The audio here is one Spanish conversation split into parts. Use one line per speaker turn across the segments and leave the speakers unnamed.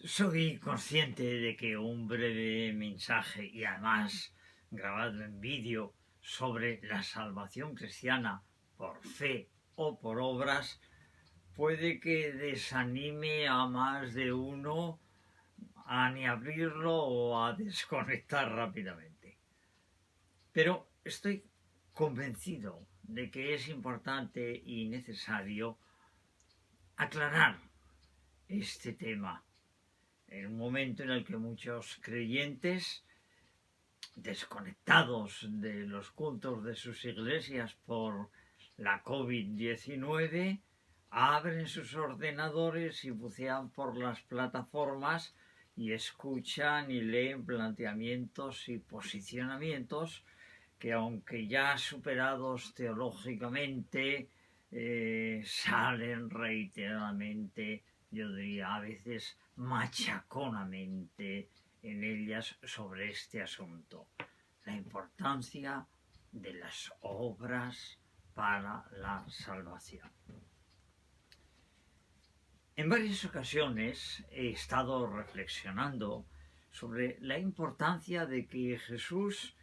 Soy consciente de que un breve mensaje y además grabado en vídeo sobre la salvación cristiana por fe o por obras puede que desanime a más de uno a ni abrirlo o a desconectar rápidamente. Pero estoy convencido de que es importante y necesario aclarar este tema en un momento en el que muchos creyentes, desconectados de los cultos de sus iglesias por la COVID-19, abren sus ordenadores y bucean por las plataformas y escuchan y leen planteamientos y posicionamientos que, aunque ya superados teológicamente, salen reiteradamente, yo diría a veces machaconamente, en ellas sobre este asunto, la importancia de las obras para la salvación. En varias ocasiones he estado reflexionando sobre la importancia de que Jesús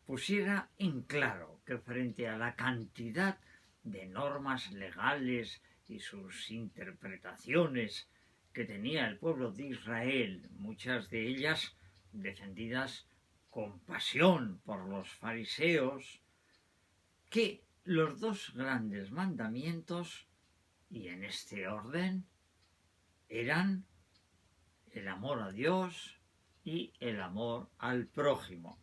pusiera en claro que frente a la cantidad de normas legales y sus interpretaciones que tenía el pueblo de Israel, muchas de ellas defendidas con pasión por los fariseos, que los dos grandes mandamientos, y en este orden, eran el amor a Dios y el amor al prójimo.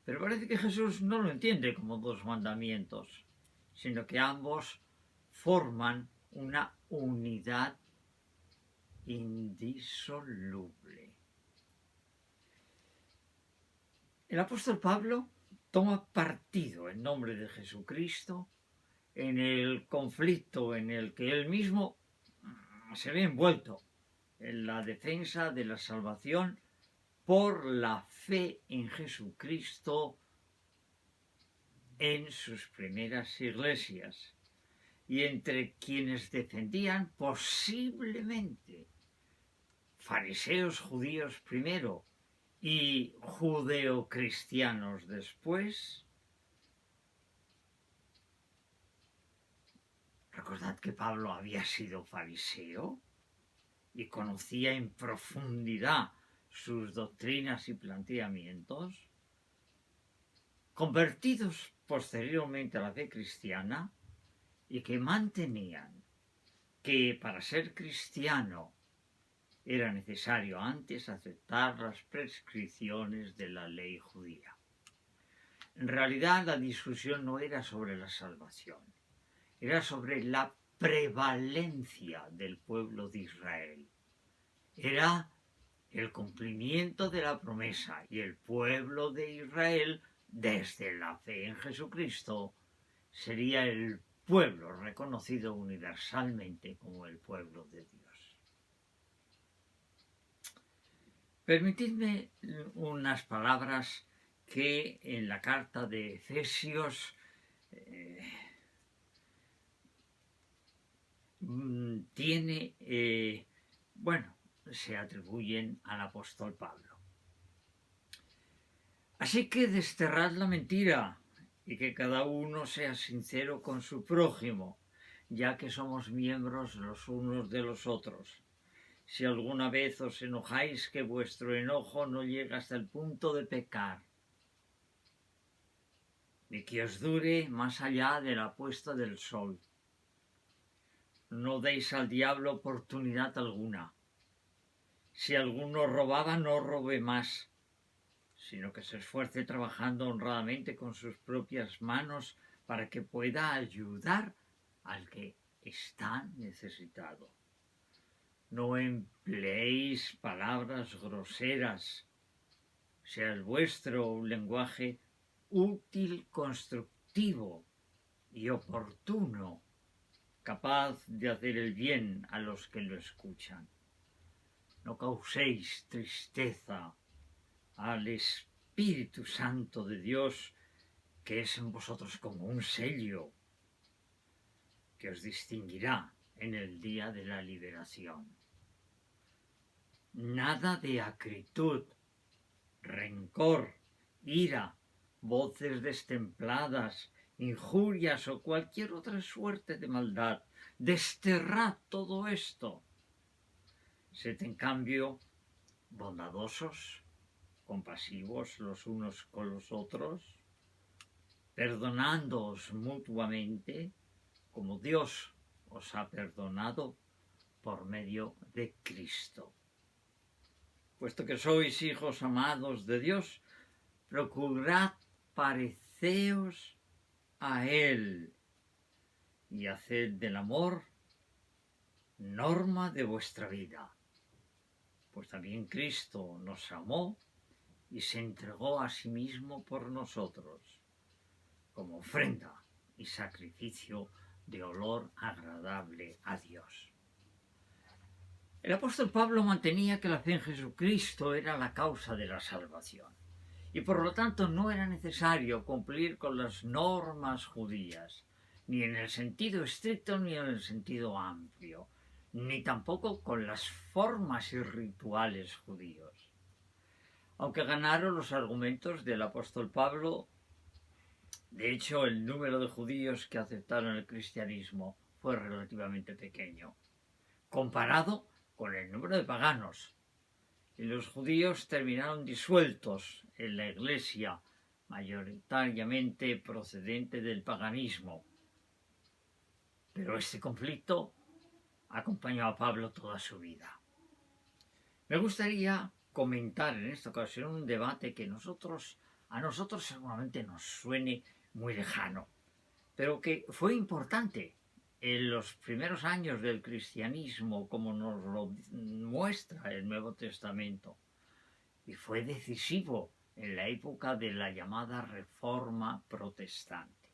Pero parece que Jesús no lo entiende como dos mandamientos, sino que ambos forman una unidad indisoluble. El apóstol Pablo toma partido en nombre de Jesucristo en el conflicto en el que él mismo se ve envuelto, en la defensa de la salvación por la fe en Jesucristo en sus primeras iglesias, y entre quienes defendían posiblemente fariseos judíos primero y judeocristianos después. Recordad que Pablo había sido fariseo y conocía en profundidad sus doctrinas y planteamientos, convertidos posteriormente a la fe cristiana, y que mantenían que para ser cristiano era necesario antes aceptar las prescripciones de la ley judía. En realidad la discusión no era sobre la salvación, era sobre la prevalencia del pueblo de Israel. Era el cumplimiento de la promesa, y el pueblo de Israel, desde la fe en Jesucristo, sería el pueblo reconocido universalmente como el pueblo de Dios. Permitidme unas palabras que en la carta de Efesios se atribuyen al apóstol Pablo. Así que desterrad la mentira y que cada uno sea sincero con su prójimo, ya que somos miembros los unos de los otros. Si alguna vez os enojáis, que vuestro enojo no llegue hasta el punto de pecar, ni que os dure más allá de la puesta del sol. No deis al diablo oportunidad alguna. Si alguno robaba, no robe más, sino que se esfuerce trabajando honradamente con sus propias manos para que pueda ayudar al que está necesitado. No empleéis palabras groseras. Sea el vuestro un lenguaje útil, constructivo y oportuno, capaz de hacer el bien a los que lo escuchan. No causéis tristeza al Espíritu Santo de Dios, que es en vosotros como un sello que os distinguirá en el día de la liberación. nada de acritud, rencor, ira, voces destempladas, injurias o cualquier otra suerte de maldad. Desterrad todo esto. Sed en cambio bondadosos, compasivos los unos con los otros, perdonándoos mutuamente, como Dios os ha perdonado por medio de Cristo. Puesto que sois hijos amados de Dios, procurad pareceos a Él y haced del amor norma de vuestra vida. Pues también Cristo nos amó y se entregó a sí mismo por nosotros, como ofrenda y sacrificio de olor agradable a Dios. El apóstol Pablo mantenía que la fe en Jesucristo era la causa de la salvación y por lo tanto no era necesario cumplir con las normas judías, ni en el sentido estricto ni en el sentido amplio, ni tampoco con las formas y rituales judíos. Aunque ganaron los argumentos del apóstol Pablo, de hecho el número de judíos que aceptaron el cristianismo fue relativamente pequeño, comparado con el número de paganos, y los judíos terminaron disueltos en la iglesia, mayoritariamente procedente del paganismo. Pero este conflicto acompañó a Pablo toda su vida. Me gustaría comentar en esta ocasión un debate que a nosotros seguramente nos suene muy lejano, pero que fue importante en los primeros años del cristianismo, como nos lo muestra el Nuevo Testamento, y fue decisivo en la época de la llamada Reforma Protestante.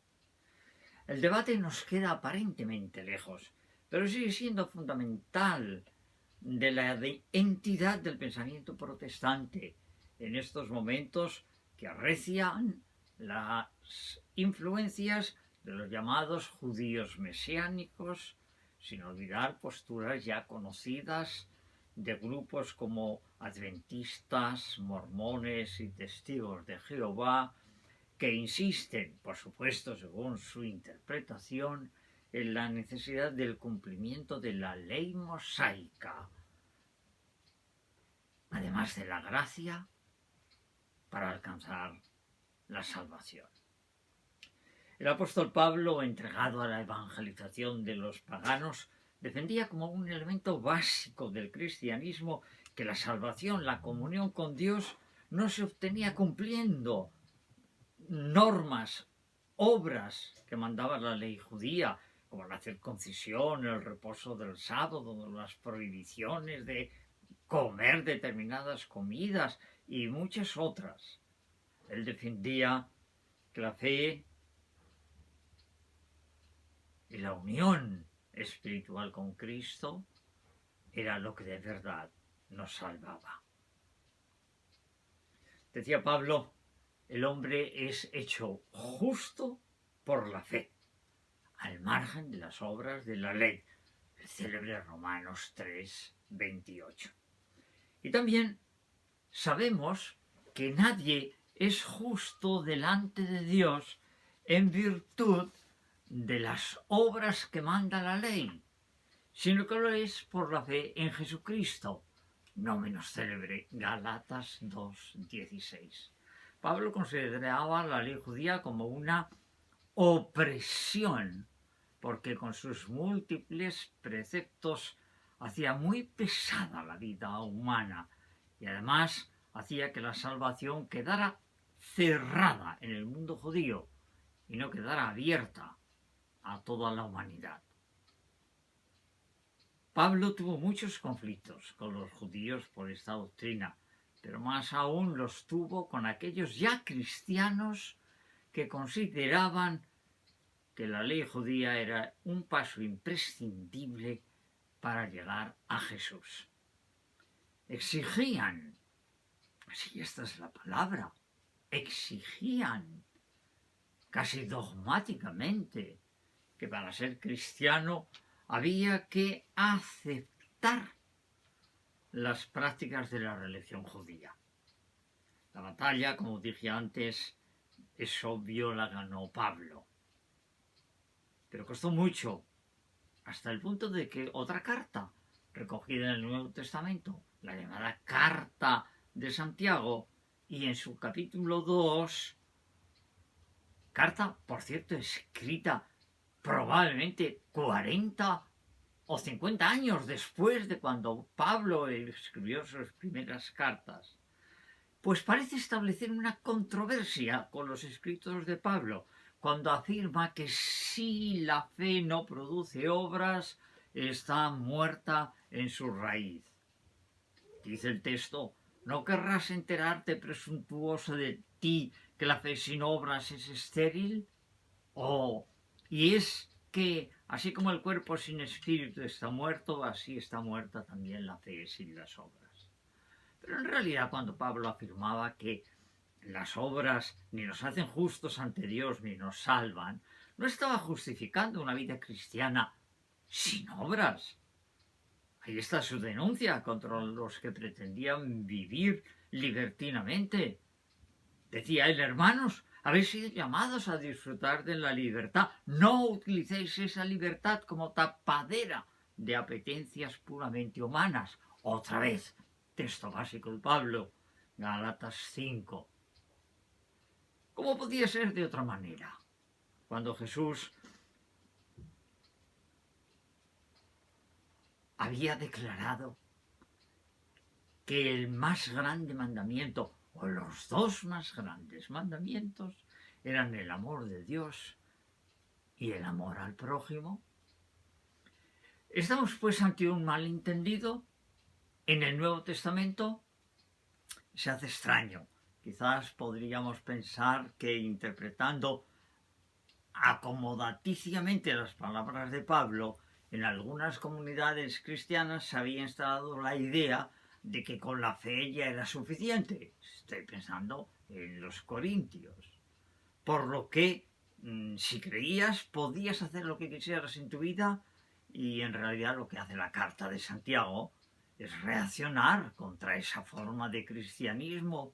El debate nos queda aparentemente lejos, pero sigue siendo fundamental de la entidad del pensamiento protestante en estos momentos que arrecian las influencias de los llamados judíos mesiánicos, sin olvidar posturas ya conocidas de grupos como adventistas, mormones y testigos de Jehová, que insisten, por supuesto, según su interpretación, en la necesidad del cumplimiento de la ley mosaica, además de la gracia, para alcanzar la salvación. El apóstol Pablo, entregado a la evangelización de los paganos, defendía como un elemento básico del cristianismo que la salvación, la comunión con Dios, no se obtenía cumpliendo normas, obras que mandaba la ley judía, como la circuncisión, el reposo del sábado, las prohibiciones de comer determinadas comidas y muchas otras. Él defendía que la fe y la unión espiritual con Cristo era lo que de verdad nos salvaba. Decía Pablo, el hombre es hecho justo por la fe, al margen de las obras de la ley, el célebre Romanos 3:28. Y también sabemos que nadie es justo delante de Dios en virtud de las obras que manda la ley, sino que lo es por la fe en Jesucristo, no menos célebre, Gálatas 2:16. Pablo consideraba la ley judía como una opresión, porque con sus múltiples preceptos hacía muy pesada la vida humana y además hacía que la salvación quedara cerrada en el mundo judío y no quedara abierta a toda la humanidad. Pablo tuvo muchos conflictos con los judíos por esta doctrina, pero más aún los tuvo con aquellos ya cristianos que consideraban que la ley judía era un paso imprescindible para llegar a Jesús. Exigían, sí, esta es la palabra, exigían casi dogmáticamente que para ser cristiano había que aceptar las prácticas de la religión judía. La batalla, como dije antes, es obvio, la ganó Pablo. Pero costó mucho, hasta el punto de que otra carta, recogida en el Nuevo Testamento, la llamada Carta de Santiago, y en su capítulo 2, carta, por cierto, escrita probablemente 40 o 50 años después de cuando Pablo escribió sus primeras cartas, pues parece establecer una controversia con los escritos de Pablo, cuando afirma que si la fe no produce obras, está muerta en su raíz. Dice el texto: ¿no querrás enterarte, presuntuoso, de ti, que la fe sin obras es estéril? Y es que, así como el cuerpo sin espíritu está muerto, así está muerta también la fe sin las obras. Pero en realidad, cuando Pablo afirmaba que las obras ni nos hacen justos ante Dios ni nos salvan, no estaba justificando una vida cristiana sin obras. Ahí está su denuncia contra los que pretendían vivir libertinamente. Decía él: hermanos, habéis sido llamados a disfrutar de la libertad. No utilicéis esa libertad como tapadera de apetencias puramente humanas. Otra vez, texto básico de Pablo, Gálatas 5. ¿Cómo podía ser de otra manera? Cuando Jesús había declarado que el más grande mandamiento, o los dos más grandes mandamientos, eran el amor de Dios y el amor al prójimo. Estamos pues ante un malentendido. En el Nuevo Testamento se hace extraño. Quizás podríamos pensar que, interpretando acomodaticiamente las palabras de Pablo, en algunas comunidades cristianas se había instalado la idea de que con la fe ya era suficiente. Estoy pensando en los corintios. Por lo que, si creías, podías hacer lo que quisieras en tu vida, y en realidad lo que hace la Carta de Santiago es reaccionar contra esa forma de cristianismo.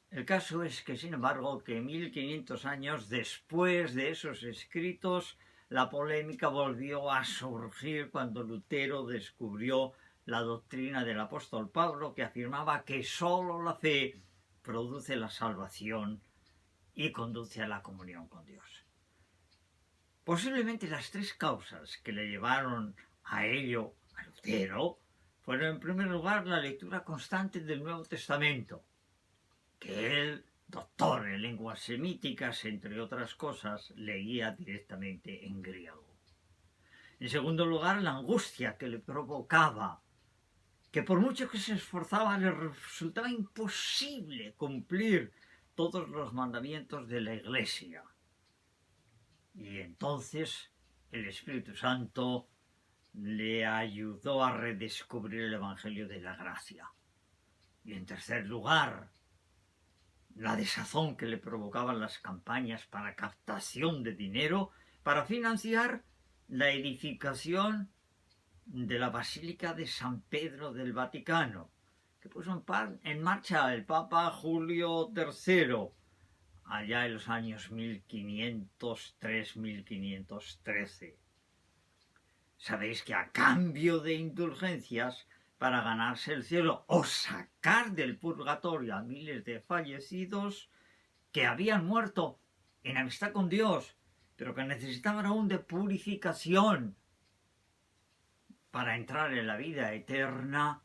El caso es que, sin embargo, que 1500 años después de esos escritos, la polémica volvió a surgir cuando Lutero descubrió la doctrina del apóstol Pablo, que afirmaba que sólo la fe produce la salvación y conduce a la comunión con Dios. Posiblemente las tres causas que le llevaron a ello a Lutero fueron, en primer lugar, la lectura constante del Nuevo Testamento, que él, doctor en lenguas semíticas, entre otras cosas, leía directamente en griego. En segundo lugar, la angustia que le provocaba, que por mucho que se esforzaba le resultaba imposible cumplir todos los mandamientos de la Iglesia. Y entonces el Espíritu Santo le ayudó a redescubrir el Evangelio de la Gracia. Y en tercer lugar, la desazón que le provocaban las campañas para captación de dinero para financiar la edificación de la Basílica de San Pedro del Vaticano, que puso en marcha el Papa Julio III, allá en los años 1503-1513. Sabéis que a cambio de indulgencias, para ganarse el cielo o sacar del purgatorio a miles de fallecidos que habían muerto en amistad con Dios, pero que necesitaban aún de purificación para entrar en la vida eterna,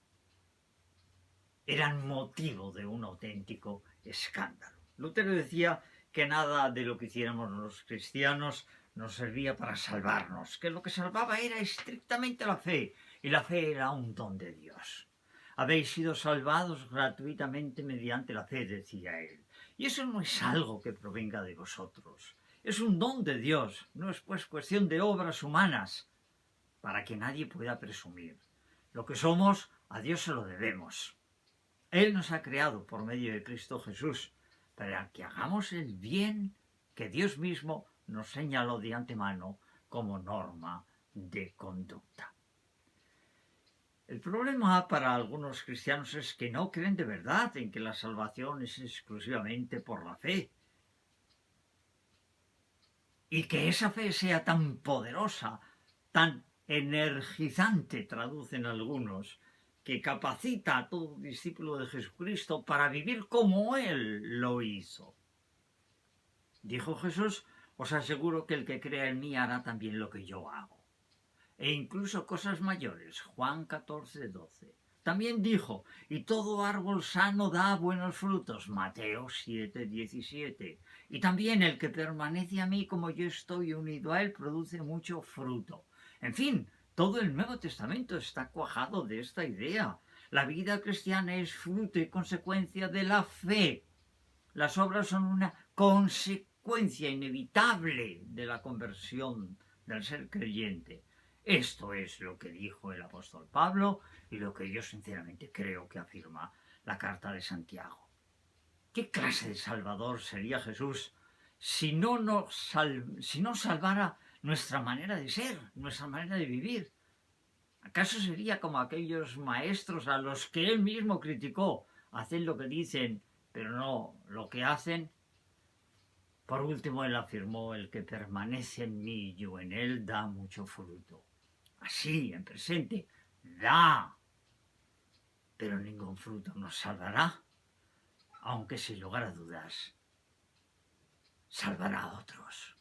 eran motivo de un auténtico escándalo. Lutero decía que nada de lo que hiciéramos los cristianos nos servía para salvarnos, que lo que salvaba era estrictamente la fe, y la fe era un don de Dios. Habéis sido salvados gratuitamente mediante la fe, decía él. Y eso no es algo que provenga de vosotros. Es un don de Dios, no es pues cuestión de obras humanas, para que nadie pueda presumir. Lo que somos, a Dios se lo debemos. Él nos ha creado por medio de Cristo Jesús, para que hagamos el bien que Dios mismo nos señaló de antemano como norma de conducta. El problema para algunos cristianos es que no creen de verdad en que la salvación es exclusivamente por la fe. Y que esa fe sea tan poderosa, tan energizante, traducen algunos, que capacita a todo discípulo de Jesucristo para vivir como Él lo hizo. Dijo Jesús: os aseguro que el que crea en mí hará también lo que yo hago, e incluso cosas mayores. Juan 14:12. También dijo: y todo árbol sano da buenos frutos. Mateo 7:17. Y también el que permanece a mí como yo estoy unido a él produce mucho fruto. En fin, todo el Nuevo Testamento está cuajado de esta idea. La vida cristiana es fruto y consecuencia de la fe. Las obras son una consecuencia inevitable de la conversión del ser creyente. Esto es lo que dijo el apóstol Pablo y lo que yo sinceramente creo que afirma la carta de Santiago. ¿Qué clase de Salvador sería Jesús si no salvara nuestra manera de ser, nuestra manera de vivir? ¿Acaso sería como aquellos maestros a los que él mismo criticó? Hacen lo que dicen, pero no lo que hacen. Por último, él afirmó: el que permanece en mí y yo en él da mucho fruto. Así, en presente, da, pero ningún fruto nos salvará, aunque sin lugar a dudas salvará a otros.